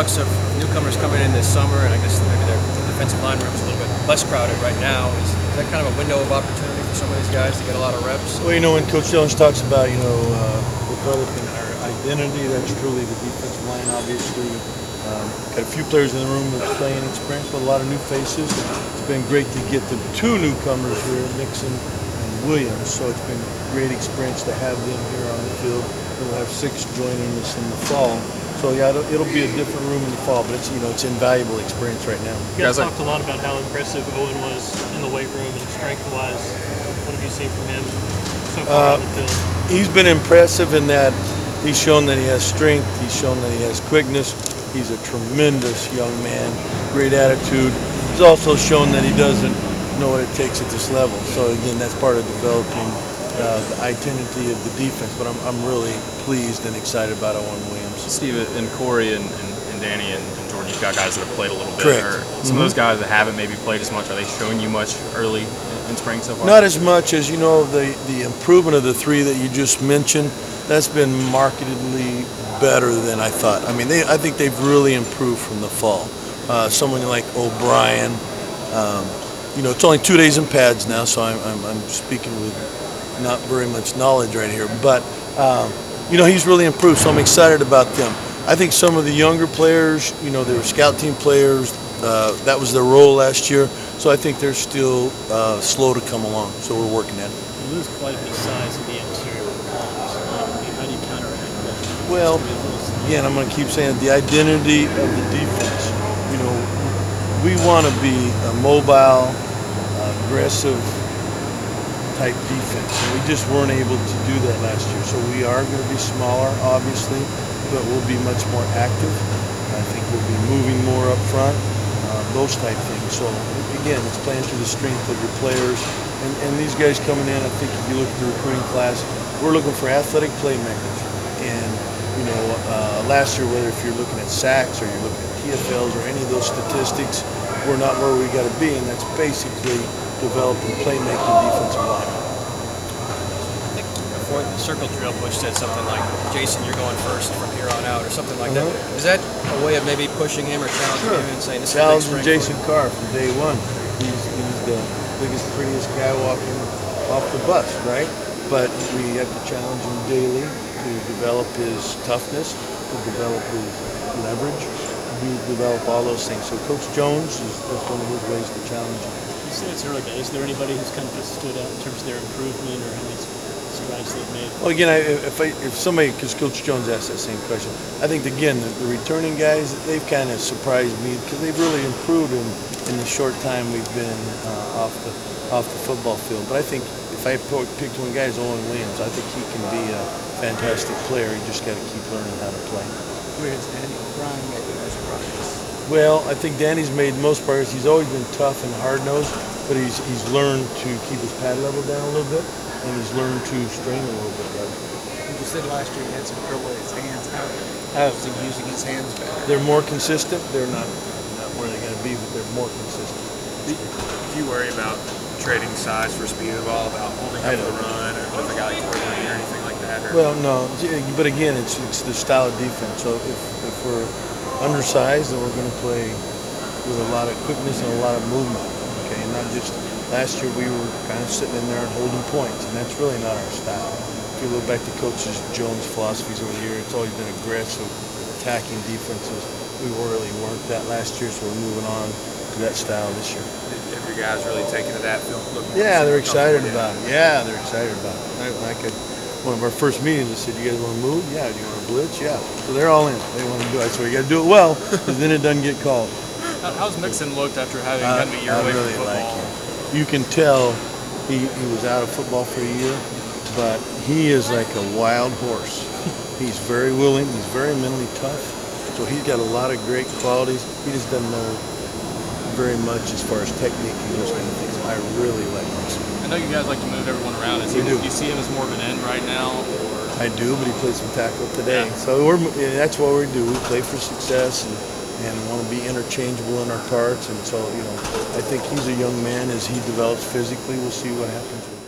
influx of newcomers coming in this summer, and I guess maybe their defensive line room is a little bit less crowded right now. Is that kind of a window of opportunity for some of these guys to get a lot of reps? Well, when Coach Jones talks about, developing our identity, that's truly the defensive line, obviously. Got a few players in the room that's playing experience, but a lot of new faces. It's been great to get the two newcomers here, Nixon and Williams, so it's been a great experience to have them here on the field. We'll have 6 joining us in the fall. So yeah, it'll be a different room in the fall, but it's invaluable experience right now. You guys talked a lot about how impressive Owen was in the weight room and strength-wise. What have you seen from him so far on the field? He's been impressive in that he's shown that he has strength. He's shown that he has quickness. He's a tremendous young man, great attitude. He's also shown that he doesn't know what it takes at this level. So again, that's part of developing the identity of the defense. But I'm really pleased and excited about Owen Williams. Steve, and Corey and Danny and Jordan, you've got guys that have played a little bit. Correct. Some of those guys that haven't maybe played as much, are they showing you much early in spring so far? Not as much as, the improvement of the 3 that you just mentioned. That's been markedly better than I thought. I mean, I think they've really improved from the fall. Someone like O'Brien, it's only 2 days in pads now, so I'm speaking with not very much knowledge right here. But, he's really improved, so I'm excited about them. I think some of the younger players, they were scout team players. That was their role last year. So I think they're still slow to come along, so we're working at it. You lose quite a bit of size in the interior columns. How do you counteract that? Well, again, I'm going to keep saying the identity of the defense. We want to be a mobile, aggressive type defense, and we just weren't able to do that last year. So we are going to be smaller, obviously, but we'll be much more active. I think we'll be moving more up front, those type things. So again, it's playing to the strength of your players. And these guys coming in, I think if you look at the recruiting class, we're looking for athletic playmakers. And last year, whether if you're looking at sacks or you're looking at TFLs or any of those statistics, we're not where we got to be, and that's basically developing playmaking defensive line. I think before the circle drill, Butch said something like, "Jason, you're going first from here on out," or something like that. Is that a way of maybe pushing him or challenging him and saying this is a big strength? Jason Carr from day one. He's the biggest, prettiest guy walking off the bus, right? But we have to challenge him daily to develop his toughness, to develop his leverage, to develop all those things. So Coach Jones, that's one of his ways to challenge him. You said it's early days. Is there anybody who's kind of just stood out in terms of their improvement or how many strides they've made? Well, again, if somebody, because Coach Jones asked that same question, I think, again, the returning guys, they've kind of surprised me because they've really improved in the short time we've been off the football field. But I think if I picked one guy, it's Owen Williams. I think he can be a fantastic player. You just got to keep learning how to play. Where has Danny O'Brien made the most progress? Well, I think Danny's made the most progress. He's always been tough and hard-nosed, but he's learned to keep his pad level down a little bit, and he's learned to strain a little bit better. You said last year he had some trouble with his hands. How is he using his hands better? They're more consistent. They're not where they're going to be, but they're more consistent. Do you worry about trading size for speed of the ball, about holding up the run or with a guy like Stripling or anything like that? Or? Well, no, but again, it's the style of defense. So if we're undersized, then we're going to play with a lot of quickness and a lot of movement. Okay, and not just last year we were kind of sitting in there and holding points, and that's really not our style. If you look back to Coach Jones' philosophies over the year, it's always been aggressive, attacking defenses. We really weren't that last year, so we're moving on to that style this year. Have your guys really taken to that film? Yeah, they're excited about it. Yeah, they're excited about it. One of our first meetings, I said, "You guys want to move? Yeah. Do you want to blitz? Yeah." So they're all in. They want to do it. So you got to do it well, because then it doesn't get called. How's Mixon looked after having kind of a year away really from football? like him. You can tell he was out of football for a year, but he is like a wild horse. He's very willing. He's very mentally tough. So he's got a lot of great qualities. He just doesn't know very much as far as technique and those kind of things. I really like Mixon. I know you guys like to move everyone around. Do you see him as more of an end right now? Or? I do, but he played some tackle today. Yeah. So that's what we do. We play for success and want to be interchangeable in our parts. And so, I think he's a young man. As he develops physically, we'll see what happens with him.